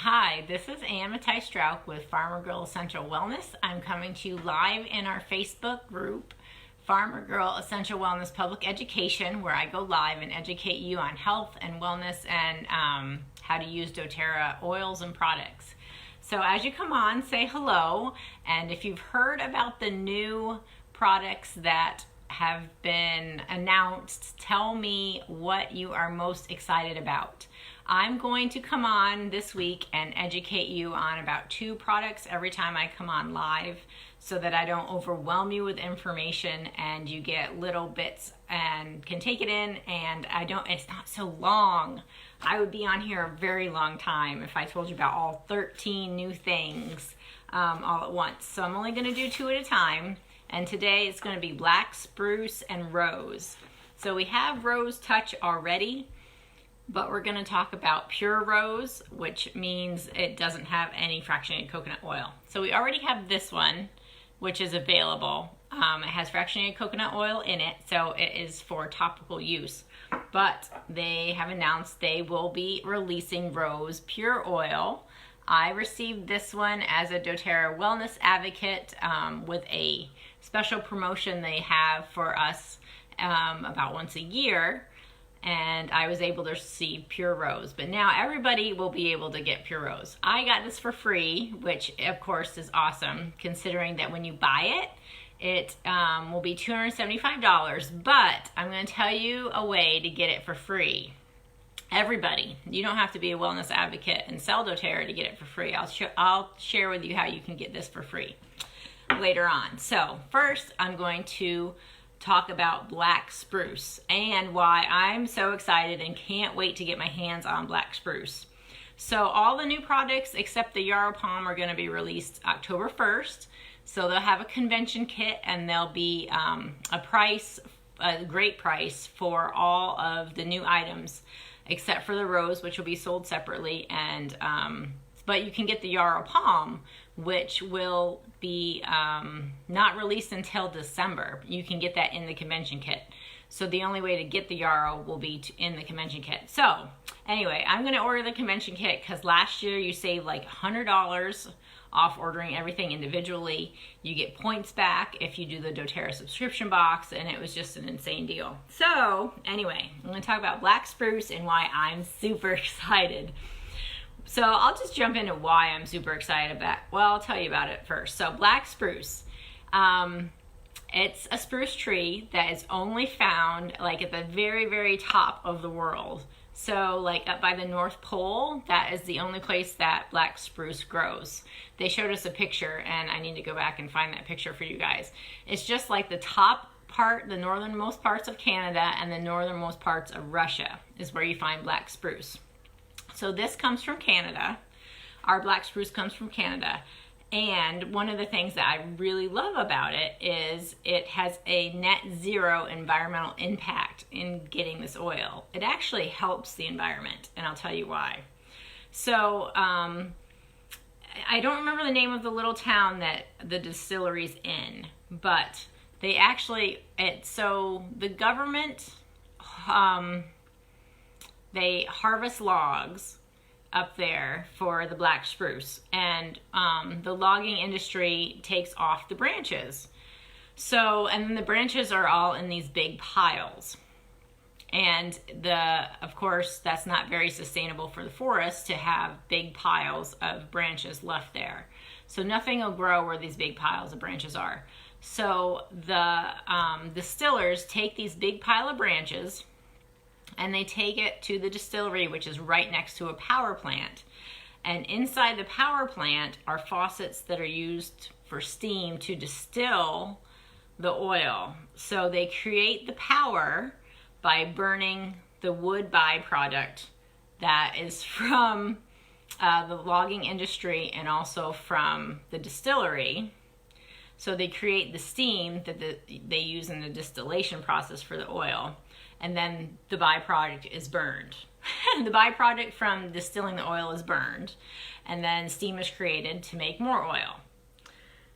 Hi, this is Ann Matthijs-Strauch with Farmer Girl Essential Wellness. I'm coming to you live in our Facebook group, Farmer Girl Essential Wellness Public Education, where I go live and educate you on health and wellness and how to use doTERRA oils and products. So as you come on, say hello, and if you've heard about the new products that have been announced, tell me what you are most excited about. I'm going to come on this week and educate you on about 2 products every time I come on live so that I don't overwhelm you with information and you get little bits and can take it in, and it's not so long. I would be on here a very long time if I told you about all 13 new things all at once. So I'm only going to do 2 at a time, and today it's going to be Black Spruce and Rose. So we have Rose Touch already, but we're going to talk about Pure Rose, which means it doesn't have any fractionated coconut oil. So we already have this one, which is available. It has fractionated coconut oil in it, so it is for topical use. But they have announced they will be releasing Rose Pure Oil. I received this one as a doTERRA wellness advocate with a special promotion they have for us about once a year. And I was able to receive Pure Rose. But now everybody will be able to get Pure Rose. I got this for free, which of course is awesome, considering that when you buy it, it will be $275. But I'm going to tell you a way to get it for free. Everybody, you don't have to be a wellness advocate and sell doTERRA to get it for free. I'll share with you how you can get this for free later on. So first, I'm going to talk about Black Spruce and why I'm so excited and can't wait to get my hands on Black Spruce. So all the new products except the Yarrow Palm are going to be released October 1st. So they'll have a convention kit, and there'll be a great price for all of the new items except for the Rose, which will be sold separately, and but you can get the Yarrow Palm, which will be not released until December. You can get that in the convention kit. So the only way to get the Yarrow will be in the convention kit. So anyway, I'm going to order the convention kit because last year you saved like $100 off ordering everything individually. You get points back if you do the doTERRA subscription box, and it was just an insane deal. So anyway, I'm going to talk about Black Spruce and why I'm super excited. So I'll just jump into why I'm super excited about. Well, I'll tell you about it first. So Black Spruce, it's a spruce tree that is only found like at the very, very top of the world. So like up by the North Pole, that is the only place that Black Spruce grows. They showed us a picture, and I need to go back and find that picture for you guys. It's just like the top part, the northernmost parts of Canada and the northernmost parts of Russia is where you find Black Spruce. So this comes from Canada. Our Black Spruce comes from Canada. And one of the things that I really love about it is it has a net zero environmental impact in getting this oil. It actually helps the environment, and I'll tell you why. So I don't remember the name of the little town that the distillery's in, but they actually, so the government, they harvest logs up there for the Black Spruce, and the logging industry takes off the branches. So, and then the branches are all in these big piles. And of course, that's not very sustainable for the forest to have big piles of branches left there. So nothing will grow where these big piles of branches are. So the distillers take these big pile of branches, and they take it to the distillery, which is right next to a power plant. And inside the power plant are faucets that are used for steam to distill the oil. So they create the power by burning the wood byproduct that is from the logging industry and also from the distillery. So they create the steam that they use in the distillation process for the oil. And then the byproduct is burned. The byproduct from distilling the oil is burned, and then steam is created to make more oil.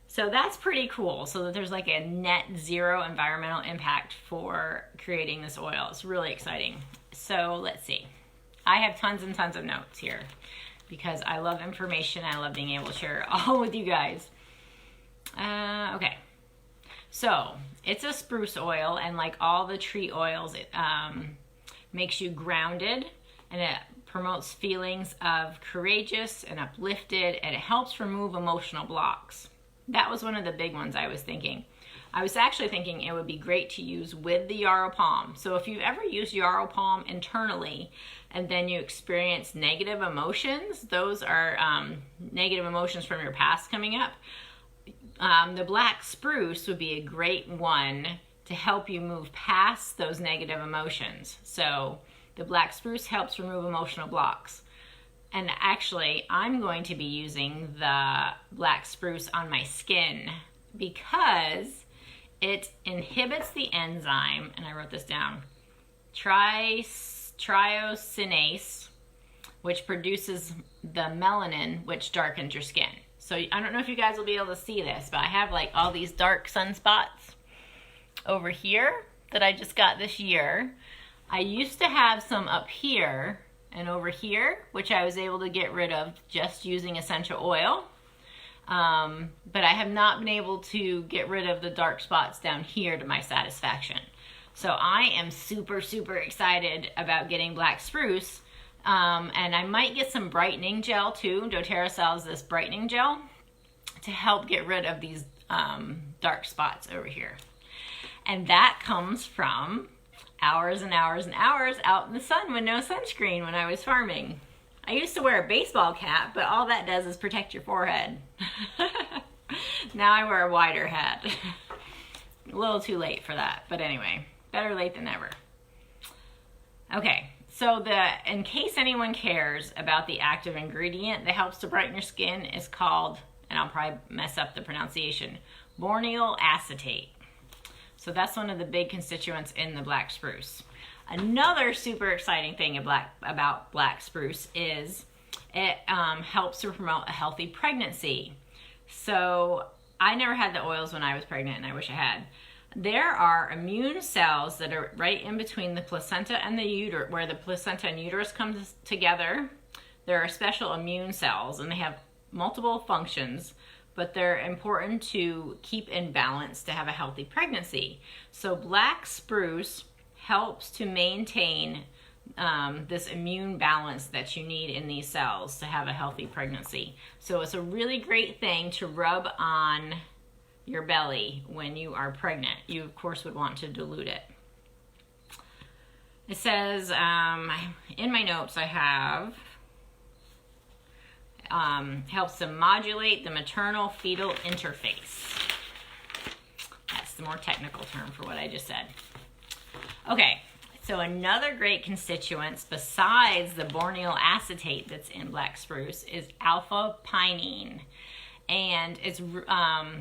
So that's pretty cool. So that there's like a net zero environmental impact for creating this oil. It's really exciting. So let's see. I have tons and tons of notes here. because I love information. I love being able to share it all with you guys. Okay. So it's a spruce oil, and like all the tree oils, it makes you grounded, and it promotes feelings of courageous and uplifted, and it helps remove emotional blocks. That was one of the big ones I was thinking. I was actually thinking it would be great to use with the yarrow palm. So if you've ever used yarrow palm internally and then you experience negative emotions, those are negative emotions from your past coming up, the black spruce would be a great one to help you move past those negative emotions. So the black spruce helps remove emotional blocks. And actually, I'm going to be using the black spruce on my skin because it inhibits the enzyme, and I wrote this down, triosinase, which produces the melanin, which darkens your skin. So I don't know if you guys will be able to see this, but I have like all these dark sunspots over here that I just got this year. I used to have some up here and over here, which I was able to get rid of just using essential oil. But I have not been able to get rid of the dark spots down here to my satisfaction. So I am super, super excited about getting black spruce. And I might get some brightening gel too. doTERRA sells this brightening gel to help get rid of these dark spots over here. And that comes from hours and hours and hours out in the sun with no sunscreen when I was farming. I used to wear a baseball cap, but all that does is protect your forehead. Now I wear a wider hat. A little too late for that, but anyway, better late than never. Okay, so in case anyone cares about the active ingredient that helps to brighten your skin is called, and I'll probably mess up the pronunciation, bornyl acetate. So that's one of the big constituents in the black spruce. Another super exciting thing about black spruce is it helps to promote a healthy pregnancy. So I never had the oils when I was pregnant, and I wish I had. There are immune cells that are right in between the placenta and the uterus, where the placenta and uterus comes together. There are special immune cells, and they have multiple functions, but they're important to keep in balance to have a healthy pregnancy. So black spruce helps to maintain this immune balance that you need in these cells to have a healthy pregnancy. So it's a really great thing to rub on your belly when you are pregnant. You, of course, would want to dilute it. It says, in my notes I have, helps to modulate the maternal-fetal interface. That's the more technical term for what I just said. Okay, so another great constituent besides the bornyl acetate that's in black spruce is alphapinene. And it's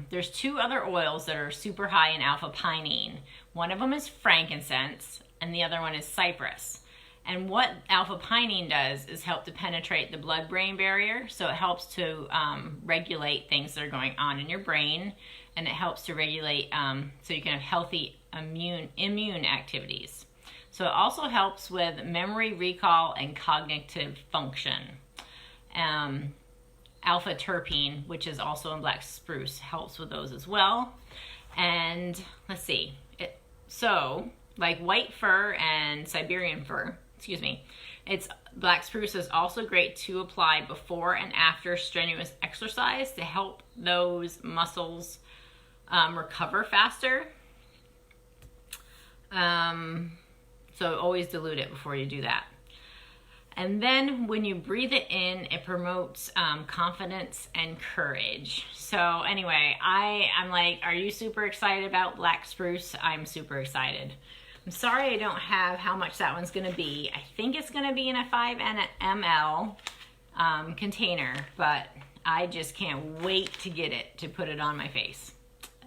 there's two other oils that are super high in alphapinene. One of them is frankincense, and the other one is cypress. And what alphapinene does is help to penetrate the blood-brain barrier, so it helps to regulate things that are going on in your brain, and it helps to regulate so you can have healthy immune activities. So it also helps with memory, recall, and cognitive function. Alpha terpene, which is also in black spruce, helps with those as well. And let's see, so like white fir and Siberian fir, black spruce is also great to apply before and after strenuous exercise to help those muscles recover faster. So always dilute it before you do that. And then when you breathe it in, it promotes confidence and courage. So anyway, I'm like, are you super excited about black spruce? I'm super excited. I'm sorry I don't have how much that one's gonna be. I think it's gonna be in a 5 ml container, but I just can't wait to get it, to put it on my face.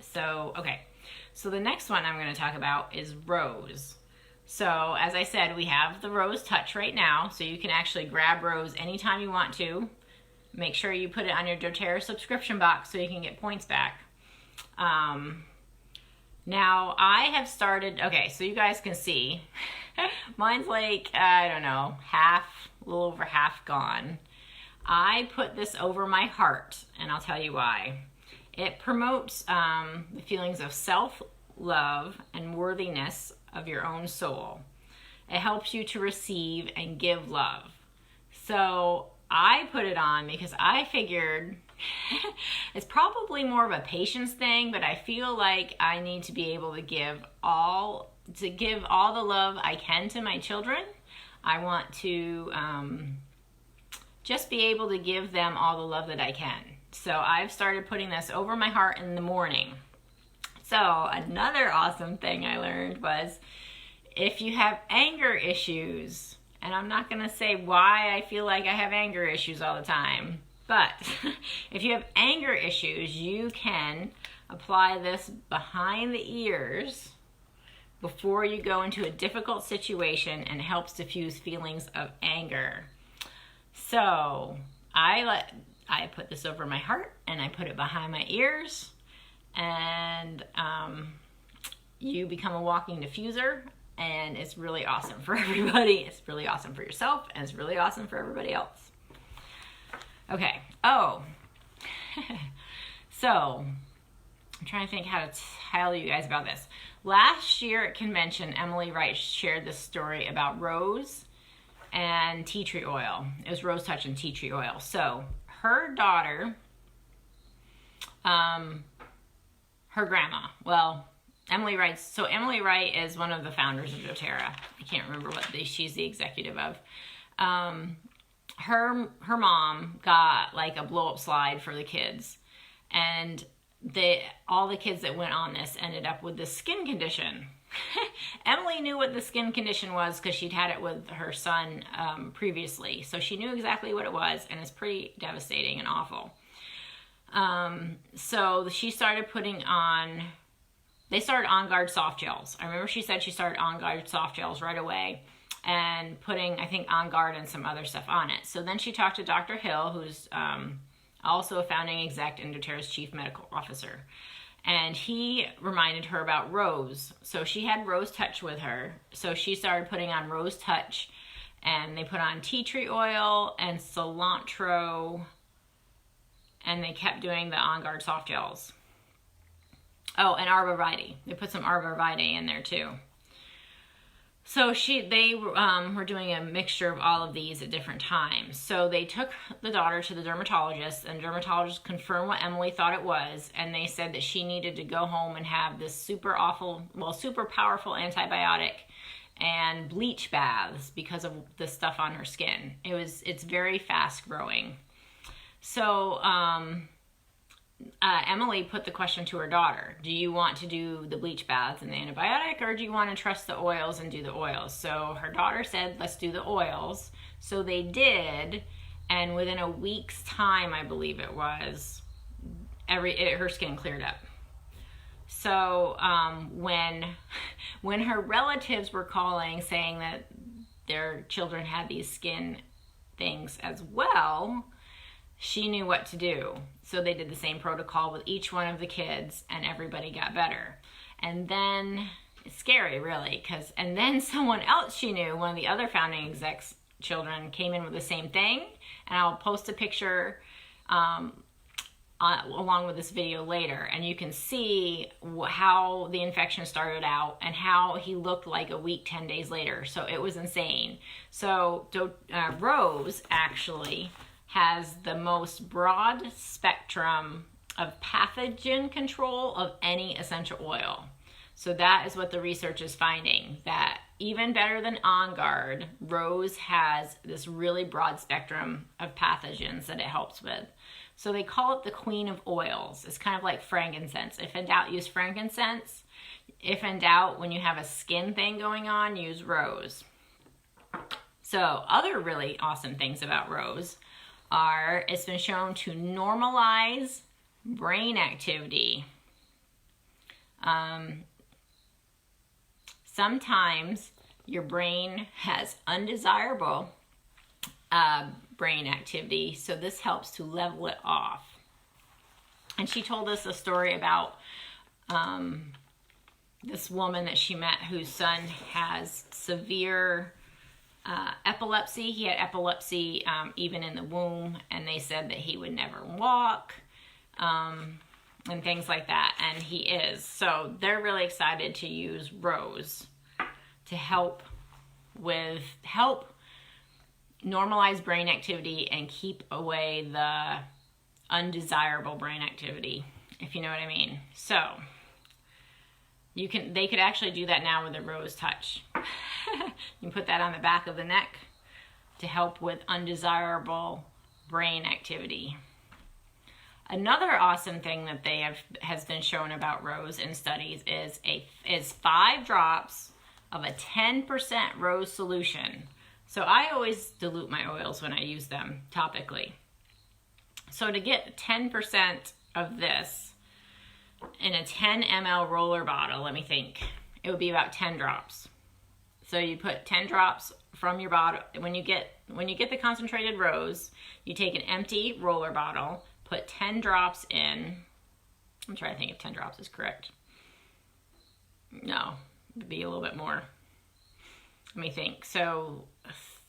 So, okay. So the next one I'm gonna talk about is rose. So as I said, we have the Rose Touch right now, so you can actually grab rose anytime you want to. Make sure you put it on your doTERRA subscription box so you can get points back. Now I have started, okay, so you guys can see, mine's like, I don't know, a little over half gone. I put this over my heart, and I'll tell you why. It promotes the feelings of self-love and worthiness of your own soul. It helps you to receive and give love. So I put it on because I figured it's probably more of a patience thing, but I feel like I need to be able to give all the love I can to my children. I want to just be able to give them all the love that I can. So I've started putting this over my heart in the morning. So another awesome thing I learned was if you have anger issues, and I'm not going to say why I feel like I have anger issues all the time, but if you have anger issues, you can apply this behind the ears before you go into a difficult situation, and it helps diffuse feelings of anger. So I put this over my heart and I put it behind my ears, and you become a walking diffuser, and it's really awesome for everybody. It's really awesome for yourself, and it's really awesome for everybody else. Okay. Oh, so I'm trying to think how to tell you guys about this. Last year at convention, Emily Wright shared this story about rose and tea tree oil. It was rose touch and tea tree oil. So her daughter, her grandma, well, Emily Wright is one of the founders of doTERRA. I can't remember she's the executive of. Her mom got like a blow up slide for the kids, and all the kids that went on this ended up with this skin condition. Emily knew what the skin condition was because she'd had it with her son previously. So she knew exactly what it was, and it's pretty devastating and awful. So she started they started On Guard soft gels. I remember she said she started On Guard soft gels right away and putting, I think, On Guard and some other stuff on it. So then she talked to Dr. Hill, who's also a founding exec and doTERRA's chief medical officer. And he reminded her about Rose. So she had Rose Touch with her. So she started putting on Rose Touch, and they put on tea tree oil and cilantro, and they kept doing the On Guard soft gels. Oh, and arborvitae. They put some arborvitae in there too. So they were doing a mixture of all of these at different times. So they took the daughter to the dermatologist, and the dermatologist confirmed what Emily thought it was, and they said that she needed to go home and have this super powerful antibiotic and bleach baths because of the stuff on her skin. It's very fast growing. So Emily put the question to her daughter, do you want to do the bleach baths and the antibiotic, or do you want to trust the oils and do the oils? So her daughter said, let's do the oils. So they did, and within a week's time, I believe it was, her skin cleared up. So when her relatives were calling saying that their children had these skin things as well, she knew what to do. So they did the same protocol with each one of the kids, and everybody got better. And then, it's scary really, and then someone else she knew, one of the other founding execs' children, came in with the same thing. And I'll post a picture along with this video later, and you can see how the infection started out and how he looked like a week, 10 days later. So it was insane. So Rose actually has the most broad spectrum of pathogen control of any essential oil. So that is what the research is finding, that even better than On Guard, Rose has this really broad spectrum of pathogens that it helps with. So they call it the queen of oils. It's kind of like frankincense. If in doubt, use frankincense. If in doubt, when you have a skin thing going on, use Rose. So other really awesome things about Rose are it's been shown to normalize brain activity. Sometimes your brain has undesirable brain activity, so this helps to level it off. And she told us a story about this woman that she met whose son has severe epilepsy. He had epilepsy even in the womb, and they said that he would never walk, and things like that, and he is. So they're really excited to use rose to help normalize brain activity and keep away the undesirable brain activity, if you know what I mean. So they could actually do that now with a rose touch. You can put that on the back of the neck to help with undesirable brain activity. Another awesome thing that has been shown about rose in studies is 5 drops of a 10% rose solution. So I always dilute my oils when I use them topically. So to get 10% of this in a 10 ml roller bottle, let me think, it would be about 10 drops. So you put 10 drops from your bottle. When you get the concentrated rose, you take an empty roller bottle, put 10 drops in. I'm trying to think if 10 drops is correct. No, it'd be a little bit more. Let me think. So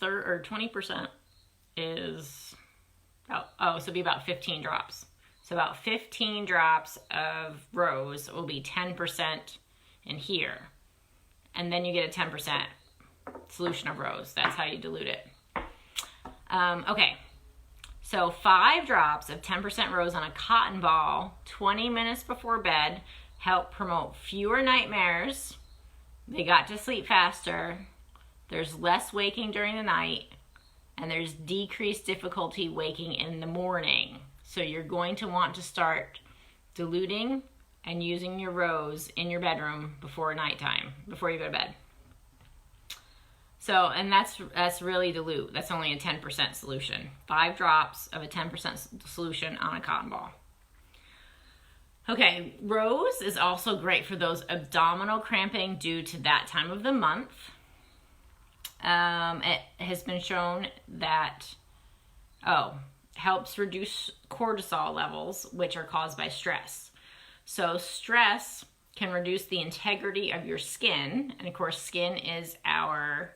20% is about, so it'd be about 15 drops. So about 15 drops of rose will be 10% in here. And then you get a 10% solution of rose. That's how you dilute it. Okay. So 5 drops of 10% rose on a cotton ball 20 minutes before bed help promote fewer nightmares. They got to sleep faster. There's less waking during the night. And there's decreased difficulty waking in the morning. So you're going to want to start diluting and using your rose in your bedroom before nighttime, before you go to bed. So, and that's really dilute. That's only a 10% solution. 5 drops of a 10% solution on a cotton ball. Okay, rose is also great for those abdominal cramping due to that time of the month. It has been shown that, helps reduce cortisol levels, which are caused by stress. So stress can reduce the integrity of your skin. And of course, skin is our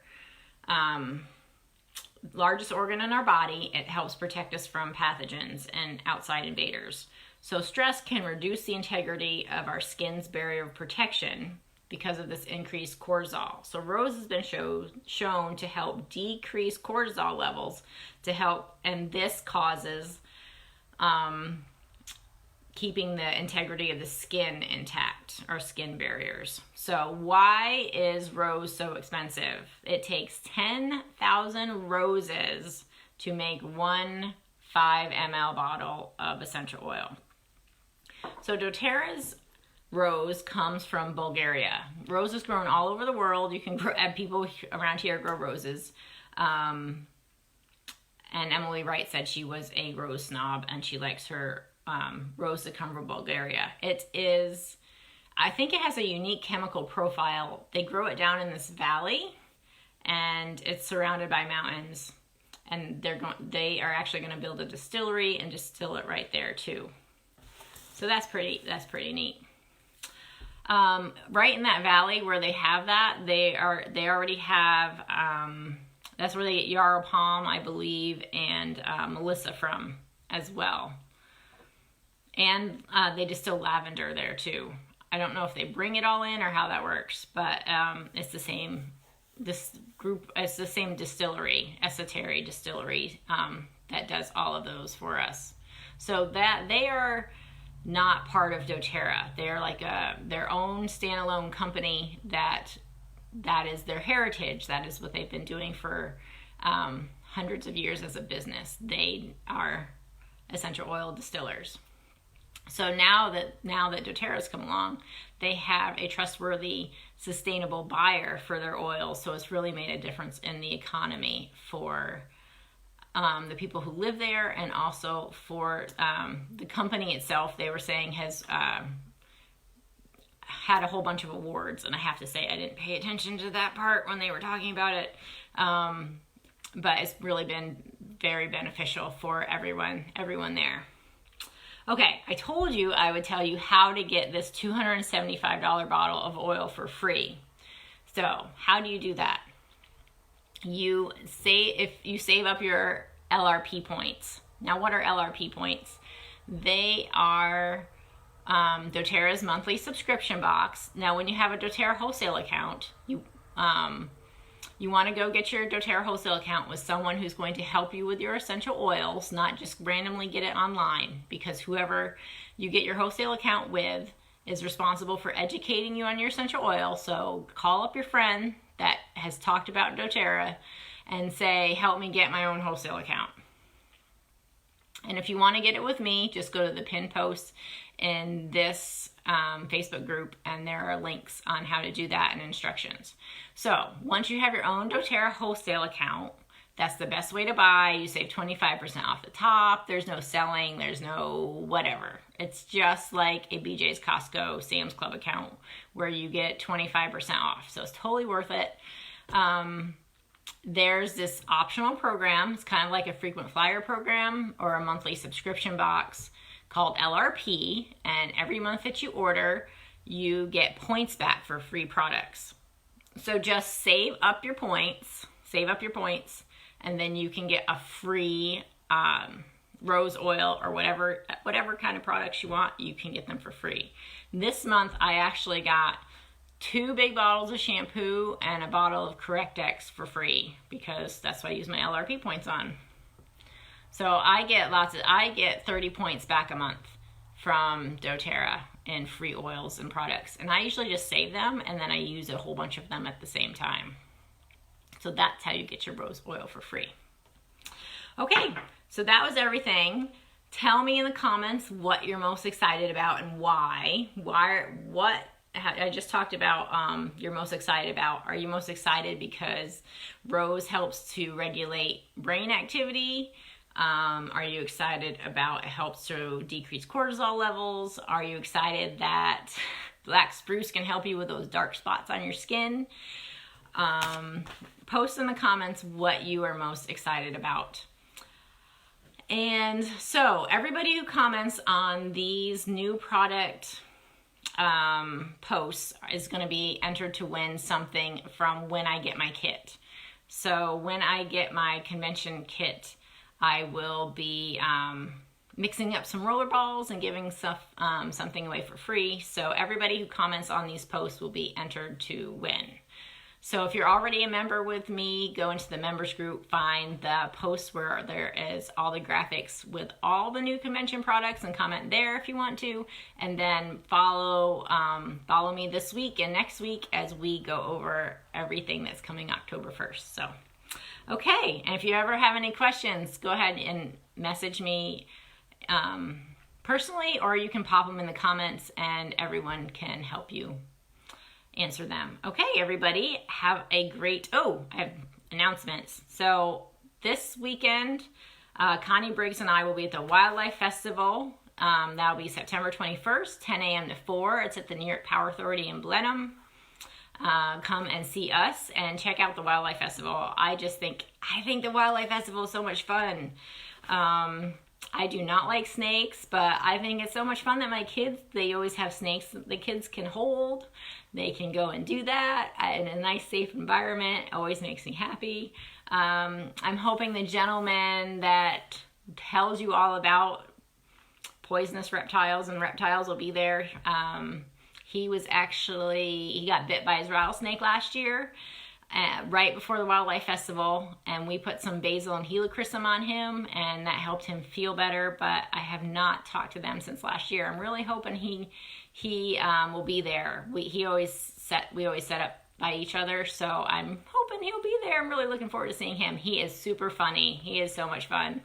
largest organ in our body. It helps protect us from pathogens and outside invaders. So stress can reduce the integrity of our skin's barrier of protection because of this increased cortisol. So rose has been shown to help decrease cortisol levels and this causes keeping the integrity of the skin intact, our skin barriers. So why is rose so expensive? It takes 10,000 roses to make 1 5 ml bottle of essential oil. So doTERRA's rose comes from Bulgaria. Rose is grown all over the world. You can grow, people around here grow roses. And Emily Wright said she was a rose snob and she likes her rose to come from Bulgaria. It is, I think it has a unique chemical profile. They grow it down in this valley and it's surrounded by mountains. And they are actually going to build a distillery and distill it right there too. So that's pretty neat. Right in that valley where they have that, they already have, that's where they get Yarrow Palm, I believe, and Melissa from as well. And they distill lavender there too. I don't know if they bring it all in or how that works, but it's the same. It's the same distillery, Distillery Distillery, that does all of those for us. So that they are not part of doTERRA. They're like their own standalone company that is their heritage. That is what they've been doing for hundreds of years as a business. They are essential oil distillers. So now that doTERRA's come along, they have a trustworthy, sustainable buyer for their oils. So it's really made a difference in the economy for the people who live there, and also for the company itself. They were saying has had a whole bunch of awards, and I have to say I didn't pay attention to that part when they were talking about it, but it's really been very beneficial for everyone there. Okay, I told you I would tell you how to get this $275 bottle of oil for free. So how do you do that? if you save up your LRP points. Now, what are LRP points? They are doTERRA's monthly subscription box. Now, when you have a doTERRA wholesale account, you want to go get your doTERRA wholesale account with someone who's going to help you with your essential oils, not just randomly get it online, because whoever you get your wholesale account with is responsible for educating you on your essential oil. So call up your friend that has talked about doTERRA and say, help me get my own wholesale account. And if you want to get it with me, just go to the pin post in this Facebook group, and there are links on how to do that and instructions. So once you have your own doTERRA wholesale account, that's the best way to buy. You save 25% off the top. There's no selling. There's no whatever. It's just like a BJ's, Costco, Sam's Club account where you get 25% off. So it's totally worth it. There's this optional program. It's kind of like a frequent flyer program or a monthly subscription box called LRP. And every month that you order, you get points back for free products. So just save up your points, and then you can get a free rose oil or whatever kind of products you want. You can get them for free. This month, I actually got 2 big bottles of shampoo and a bottle of Correct-X for free, because that's what I use my LRP points on. So I get 30 points back a month from doTERRA in free oils and products. And I usually just save them, and then I use a whole bunch of them at the same time. So that's how you get your rose oil for free. Okay, so that was everything. Tell me in the comments what you're most excited about and why. What I just talked about you're most excited about. Are you most excited because rose helps to regulate brain activity? Are you excited about it helps to decrease cortisol levels? Are you excited that Black Spruce can help you with those dark spots on your skin? Post in the comments what you are most excited about. And so everybody who comments on these new product posts is going to be entered to win something from when I get my kit. So when I get my convention kit, I will be mixing up some roller balls and giving something away for free. So everybody who comments on these posts will be entered to win. So if you're already a member with me, go into the members group, find the post where there is all the graphics with all the new convention products, and comment there if you want to. And then follow me this week and next week as we go over everything that's coming October 1st. So, okay, and if you ever have any questions, go ahead and message me personally, or you can pop them in the comments and everyone can help you answer them. Okay, everybody, have a great, I have announcements. So this weekend, Connie Briggs and I will be at the Wildlife Festival. That'll be September 21st, 10 a.m. to 4. It's at the New York Power Authority in Blenheim. Come and see us and check out the Wildlife Festival. I think the Wildlife Festival is so much fun. I do not like snakes, but I think it's so much fun that my kids, they always have snakes the kids can hold. They can go and do that in a nice, safe environment. Always makes me happy. I'm hoping the gentleman that tells you all about poisonous reptiles and reptiles will be there. He got bit by his rattlesnake last year, right before the Wildlife Festival, and we put some basil and helichrysum on him, and that helped him feel better, but I have not talked to them since last year. I'm really hoping he will be there. We always set up by each other, so I'm hoping he'll be there. I'm really looking forward to seeing him. He is super funny. He is so much fun.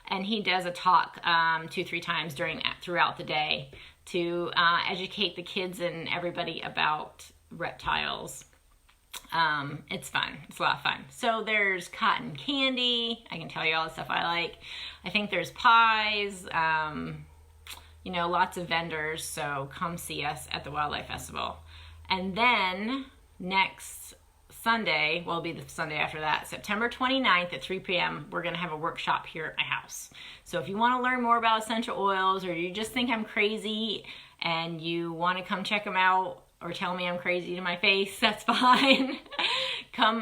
And he does a talk 2-3 times throughout the day to educate the kids and everybody about reptiles. It's fun. It's a lot of fun. So there's cotton candy. I can tell you all the stuff I like. I think there's pies, lots of vendors. So come see us at the Wildlife Festival. And then next Sunday, will be the Sunday after that, September 29th at 3 p.m., we're going to have a workshop here at my house. So if you want to learn more about essential oils, or you just think I'm crazy and you want to come check them out, or tell me I'm crazy to my face, that's fine. Come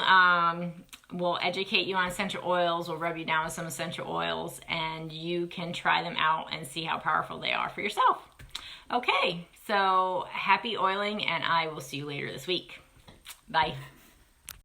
We'll educate you on essential oils. We'll rub you down with some essential oils, and you can try them out and see how powerful they are for yourself. Okay, so happy oiling, and I will see you later this week. Bye.